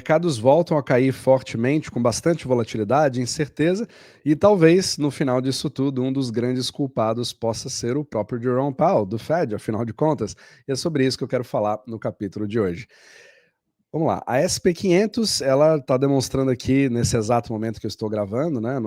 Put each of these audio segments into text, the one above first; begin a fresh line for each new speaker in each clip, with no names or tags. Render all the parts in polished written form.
mercados voltam a cair fortemente, com bastante volatilidade, incerteza, e talvez, no final disso tudo, um dos grandes culpados possa ser o próprio Jerome Powell, do Fed, afinal de contas. E é sobre isso que eu quero falar no capítulo de hoje. Vamos lá, a SP500, ela está demonstrando aqui, nesse exato momento que eu estou gravando, né,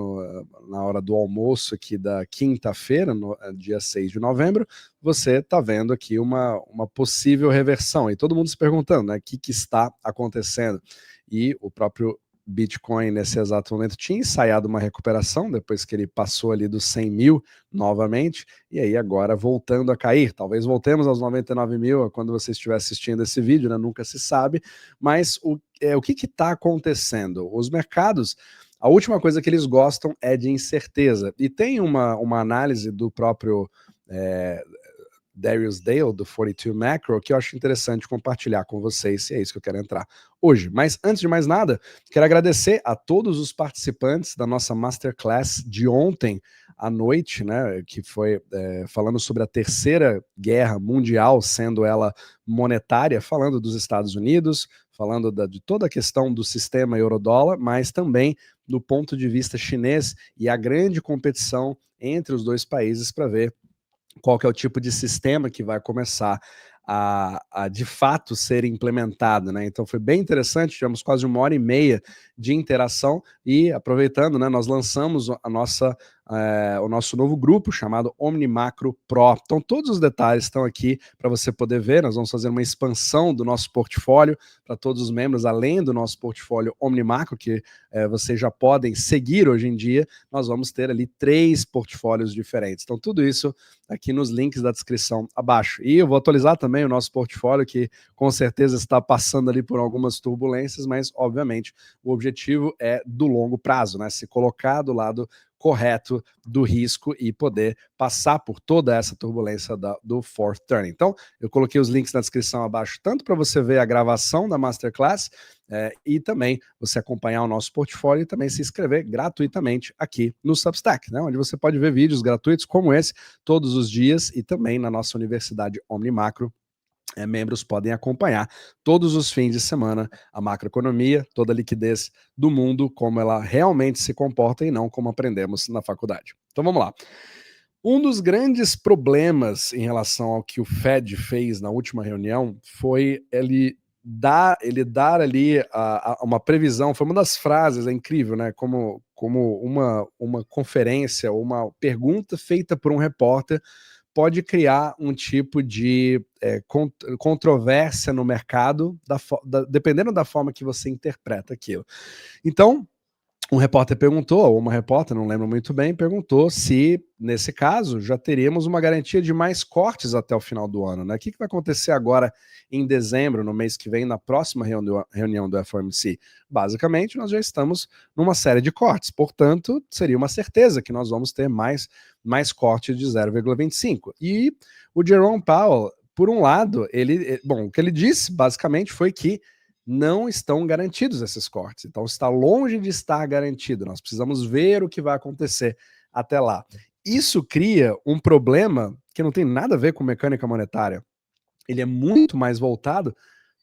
na hora do almoço aqui da quinta-feira, dia 6 de novembro, você está vendo aqui uma possível reversão, e todo mundo se perguntando, né, o que está acontecendo, e o próprio Bitcoin, nesse exato momento, tinha ensaiado uma recuperação, depois que ele passou ali dos 100 mil novamente, e aí agora voltando a cair, talvez voltemos aos 99 mil quando você estiver assistindo esse vídeo, né, nunca se sabe, mas o que está acontecendo? Os mercados, a última coisa que eles gostam é de incerteza. E tem uma análise do próprio Darius Dale, do 42 Macro, que eu acho interessante compartilhar com vocês, se é isso que eu quero entrar hoje. Mas antes de mais nada, quero agradecer a todos os participantes da nossa Masterclass de ontem à noite, né, que foi falando sobre a terceira guerra mundial, sendo ela monetária, falando dos Estados Unidos, falando de toda a questão do sistema euro-dólar, mas também do ponto de vista chinês e a grande competição entre os dois países para ver qual que é o tipo de sistema que vai começar a de fato ser implementado, né? Então foi bem interessante, tivemos quase 1h30 de interação e aproveitando, né, nós lançamos o nosso novo grupo chamado OmniMacro Pro. Então todos os detalhes estão aqui para você poder ver, nós vamos fazer uma expansão do nosso portfólio para todos os membros, além do nosso portfólio OmniMacro, que vocês já podem seguir hoje em dia, nós vamos ter ali 3 portfólios diferentes. Então tudo isso aqui nos links da descrição abaixo. E eu vou atualizar também o nosso portfólio, que com certeza está passando ali por algumas turbulências, mas obviamente o objetivo é do longo prazo, né? Se colocar do lado correto do risco e poder passar por toda essa turbulência do fourth turn. Então, eu coloquei os links na descrição abaixo, tanto para você ver a gravação da Masterclass, e também você acompanhar o nosso portfólio e também se inscrever gratuitamente aqui no Substack, né, onde você pode ver vídeos gratuitos como esse todos os dias e também na nossa Universidade OmniMacro. Membros podem acompanhar todos os fins de semana a macroeconomia, toda a liquidez do mundo, como ela realmente se comporta e não como aprendemos na faculdade. Então vamos lá. Um dos grandes problemas em relação ao que o Fed fez na última reunião foi ele dar ali uma previsão, foi uma das frases, é incrível, né? Como uma conferência, uma pergunta feita por um repórter pode criar um tipo de controvérsia no mercado, dependendo da forma que você interpreta aquilo. Então, um repórter perguntou, ou uma repórter, não lembro muito bem, perguntou se, nesse caso, já teríamos uma garantia de mais cortes até o final do ano, né? O que vai acontecer agora em dezembro, no mês que vem, na próxima reunião do FOMC? Basicamente, nós já estamos numa série de cortes, portanto, seria uma certeza que nós vamos ter mais corte de 0,25. E o Jerome Powell, por um lado, o que ele disse, basicamente, foi que não estão garantidos esses cortes. Então está longe de estar garantido. Nós precisamos ver o que vai acontecer até lá. Isso cria um problema que não tem nada a ver com mecânica monetária. Ele é muito mais voltado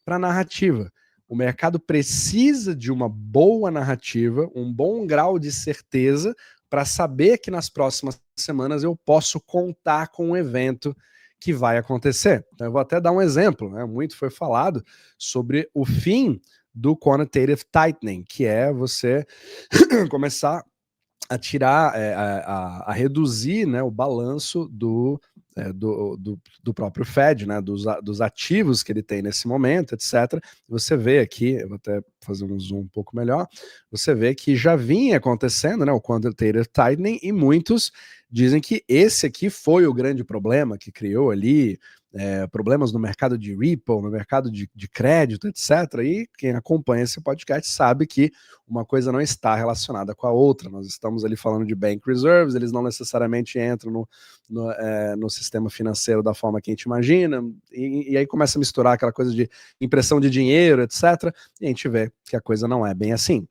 para a narrativa. O mercado precisa de uma boa narrativa, um bom grau de certeza para saber que nas próximas semanas eu posso contar com um evento que vai acontecer. Então eu vou até dar um exemplo, né? Muito foi falado sobre o fim do quantitative tightening, que é você começar a tirar, a reduzir, né, o balanço do próprio Fed, né, dos ativos que ele tem nesse momento, etc. Você vê aqui, eu vou até fazer um zoom um pouco melhor, você vê que já vinha acontecendo, né, o quantitative tightening, e muitos dizem que esse aqui foi o grande problema que criou ali problemas no mercado de Ripple, no mercado de crédito, etc. E quem acompanha esse podcast sabe que uma coisa não está relacionada com a outra. Nós estamos ali falando de bank reserves, eles não necessariamente entram no sistema financeiro da forma que a gente imagina, e aí começa a misturar aquela coisa de impressão de dinheiro, etc. E a gente vê que a coisa não é bem assim.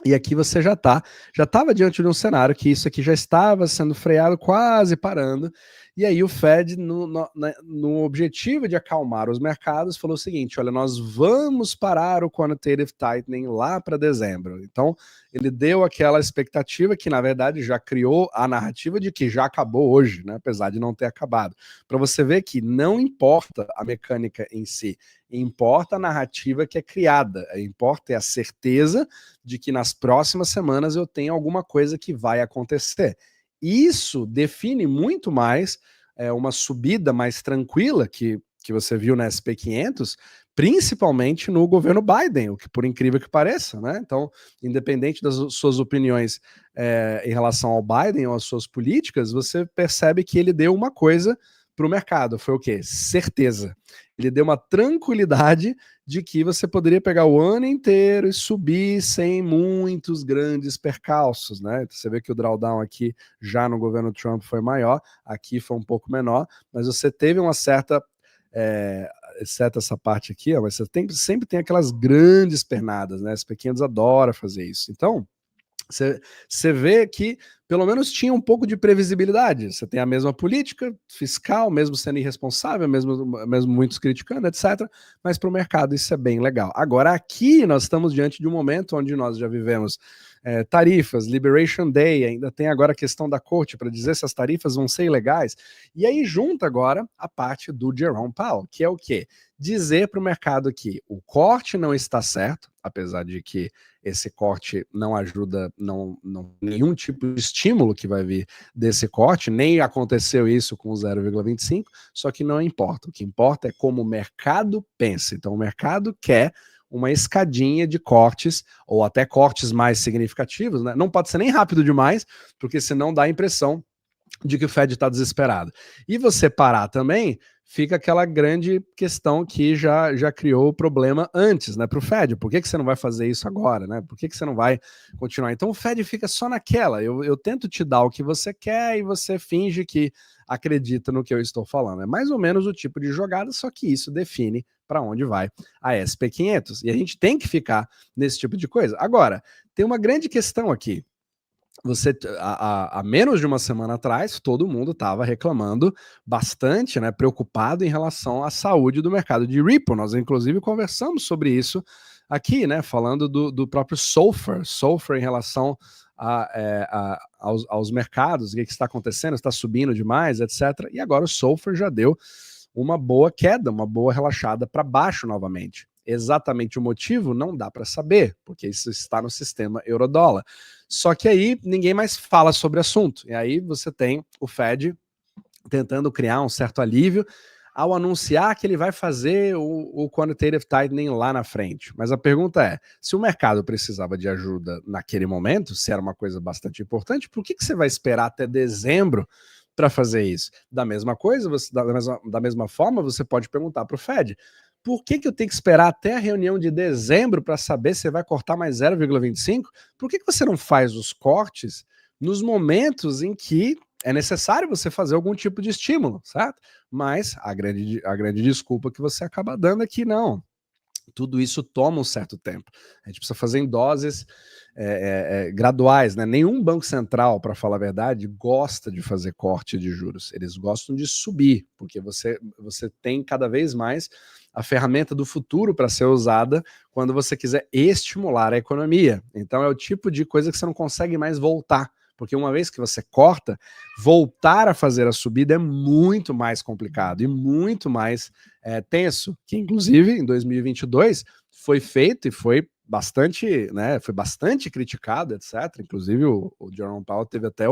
E aqui você já estava diante de um cenário que isso aqui já estava sendo freado, quase parando, E aí o Fed, no objetivo de acalmar os mercados, falou o seguinte: olha, nós vamos parar o quantitative tightening lá para dezembro. Então, ele deu aquela expectativa que, na verdade, já criou a narrativa de que já acabou hoje, né? Apesar de não ter acabado. Para você ver que não importa a mecânica em si, importa a narrativa que é criada, importa a certeza de que nas próximas semanas eu tenho alguma coisa que vai acontecer. Isso define muito mais uma subida mais tranquila que você viu na SP500, principalmente no governo Biden, o que por incrível que pareça, né? Então, independente das suas opiniões em relação ao Biden ou às suas políticas, você percebe que ele deu uma coisa para o mercado, foi o quê? Certeza. Ele deu uma tranquilidade de que você poderia pegar o ano inteiro e subir sem muitos grandes percalços, né? Você vê que o drawdown aqui já no governo Trump foi maior, aqui foi um pouco menor, mas você teve uma certa exceto essa parte aqui, mas você sempre tem aquelas grandes pernadas, né? As pequenas adoram fazer isso. Então, você vê que pelo menos tinha um pouco de previsibilidade. Você tem a mesma política fiscal, mesmo sendo irresponsável, mesmo muitos criticando, etc. Mas para o mercado isso é bem legal. Agora, aqui nós estamos diante de um momento onde nós já vivemos tarifas, Liberation Day, ainda tem agora a questão da corte para dizer se as tarifas vão ser ilegais. E aí junta agora a parte do Jerome Powell, que é o quê? Dizer para o mercado que o corte não está certo, apesar de que esse corte não ajuda, nenhum tipo de estímulo que vai vir desse corte, nem aconteceu isso com o 0,25, só que não importa. O que importa é como o mercado pensa. Então, o mercado quer uma escadinha de cortes, ou até cortes mais significativos, né? Não pode ser nem rápido demais, porque senão dá a impressão de que o Fed está desesperado. E você parar também, fica aquela grande questão que já criou o problema antes, né, para o Fed. Por que você não vai fazer isso agora, né? Por que você não vai continuar? Então o Fed fica só naquela. Eu tento te dar o que você quer e você finge que acredita no que eu estou falando. É mais ou menos o tipo de jogada, só que isso define para onde vai a SP500. E a gente tem que ficar nesse tipo de coisa. Agora, tem uma grande questão aqui. Há menos de uma semana atrás, todo mundo estava reclamando bastante, né, preocupado em relação à saúde do mercado de Ripple. Nós, inclusive, conversamos sobre isso aqui, né, falando do próprio SOFR em relação aos mercados, o que está acontecendo, está subindo demais, etc. E agora o SOFR já deu uma boa queda, uma boa relaxada para baixo novamente. Exatamente o motivo não dá para saber, porque isso está no sistema euro-dólar. Só que aí ninguém mais fala sobre o assunto. E aí você tem o Fed tentando criar um certo alívio ao anunciar que ele vai fazer o quantitative tightening lá na frente. Mas a pergunta é, se o mercado precisava de ajuda naquele momento, se era uma coisa bastante importante, por que você vai esperar até dezembro para fazer isso? Da mesma coisa, da mesma forma, você pode perguntar para o Fed, por que eu tenho que esperar até a reunião de dezembro para saber se vai cortar mais 0,25? Por que você não faz os cortes nos momentos em que é necessário você fazer algum tipo de estímulo, certo? Mas a grande desculpa que você acaba dando é que não. Tudo isso toma um certo tempo. A gente precisa fazer em doses graduais, né? Nenhum banco central, para falar a verdade, gosta de fazer corte de juros. Eles gostam de subir, porque você tem cada vez mais a ferramenta do futuro para ser usada quando você quiser estimular a economia. Então é o tipo de coisa que você não consegue mais voltar. Porque uma vez que você corta, voltar a fazer a subida é muito mais complicado e muito mais tenso, que inclusive em 2022 foi feito e foi bastante, né, foi bastante criticado, etc. Inclusive o Jerome Powell teve até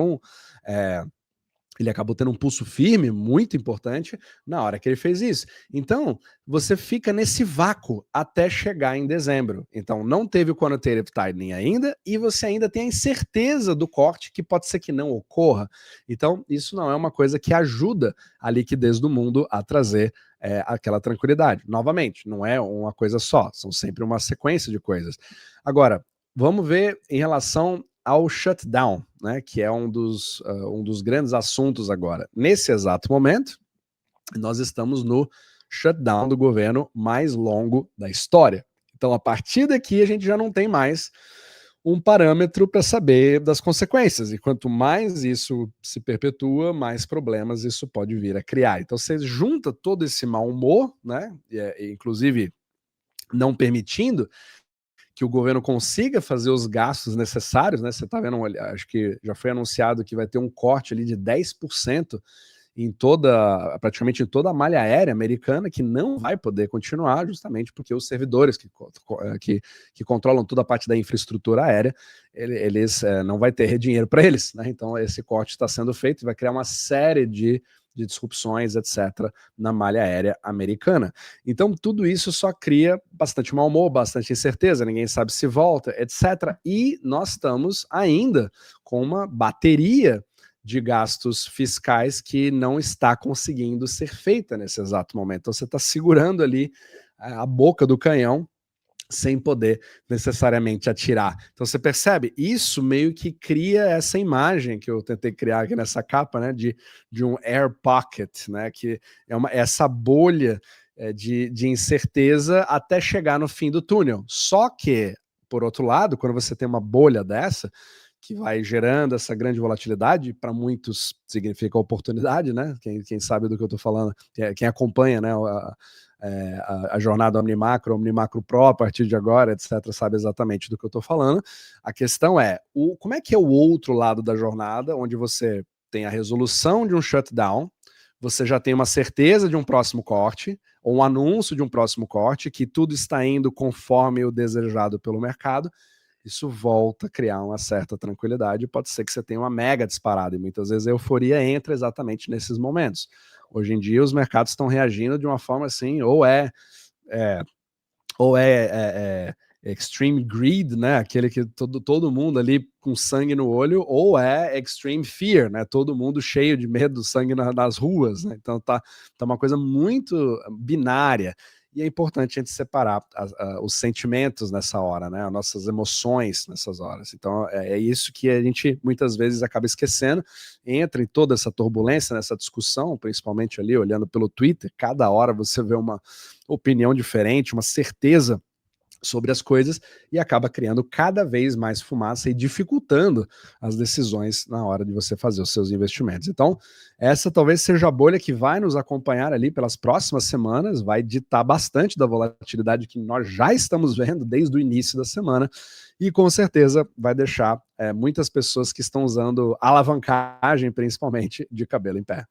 ele acabou tendo um pulso firme muito importante na hora que ele fez isso. Então, você fica nesse vácuo até chegar em dezembro. Então, não teve o quantitative tightening ainda e você ainda tem a incerteza do corte que pode ser que não ocorra. Então, isso não é uma coisa que ajuda a liquidez do mundo a trazer aquela tranquilidade. Novamente, não é uma coisa só, são sempre uma sequência de coisas. Agora, vamos ver em relação ao shutdown, né, que é um dos grandes assuntos agora. Nesse exato momento, nós estamos no shutdown do governo mais longo da história. Então, a partir daqui, a gente já não tem mais um parâmetro para saber das consequências. E quanto mais isso se perpetua, mais problemas isso pode vir a criar. Então você junta todo esse mau humor, né? Inclusive não permitindo que o governo consiga fazer os gastos necessários, né? Você está vendo, acho que já foi anunciado que vai ter um corte ali de 10% em praticamente em toda a malha aérea americana, que não vai poder continuar, justamente porque os servidores que controlam toda a parte da infraestrutura aérea, eles não vai ter dinheiro para eles, né? Então esse corte está sendo feito e vai criar uma série de disrupções, etc., na malha aérea americana. Então, tudo isso só cria bastante mau humor, bastante incerteza, ninguém sabe se volta, etc. E nós estamos ainda com uma bateria de gastos fiscais que não está conseguindo ser feita nesse exato momento. Então, você está segurando ali a boca do canhão sem poder necessariamente atirar. Então você percebe, isso meio que cria essa imagem que eu tentei criar aqui nessa capa, né, de um air pocket, né, que é essa bolha de incerteza até chegar no fim do túnel. Só que, por outro lado, quando você tem uma bolha dessa, que vai gerando essa grande volatilidade, para muitos significa oportunidade, né? Quem sabe do que eu estou falando, quem acompanha, né, a jornada Omnimacro Pro a partir de agora, etc., sabe exatamente do que eu estou falando. A questão é, como é que é o outro lado da jornada, onde você tem a resolução de um shutdown, você já tem uma certeza de um próximo corte, ou um anúncio de um próximo corte, que tudo está indo conforme o desejado pelo mercado. Isso volta a criar uma certa tranquilidade, pode ser que você tenha uma mega disparada, e muitas vezes a euforia entra exatamente nesses momentos. Hoje em dia os mercados estão reagindo de uma forma assim, ou é extreme greed, né? Aquele que todo mundo ali com sangue no olho, ou é extreme fear, né? Todo mundo cheio de medo, sangue nas ruas, né? Então tá uma coisa muito binária. E é importante a gente separar os sentimentos nessa hora, né? As nossas emoções nessas horas. Então é isso que a gente muitas vezes acaba esquecendo, entra em toda essa turbulência, nessa discussão, principalmente ali olhando pelo Twitter, cada hora você vê uma opinião diferente, uma certeza sobre as coisas, e acaba criando cada vez mais fumaça e dificultando as decisões na hora de você fazer os seus investimentos. Então, essa talvez seja a bolha que vai nos acompanhar ali pelas próximas semanas, vai ditar bastante da volatilidade que nós já estamos vendo desde o início da semana, e com certeza vai deixar muitas pessoas que estão usando alavancagem, principalmente, de cabelo em pé.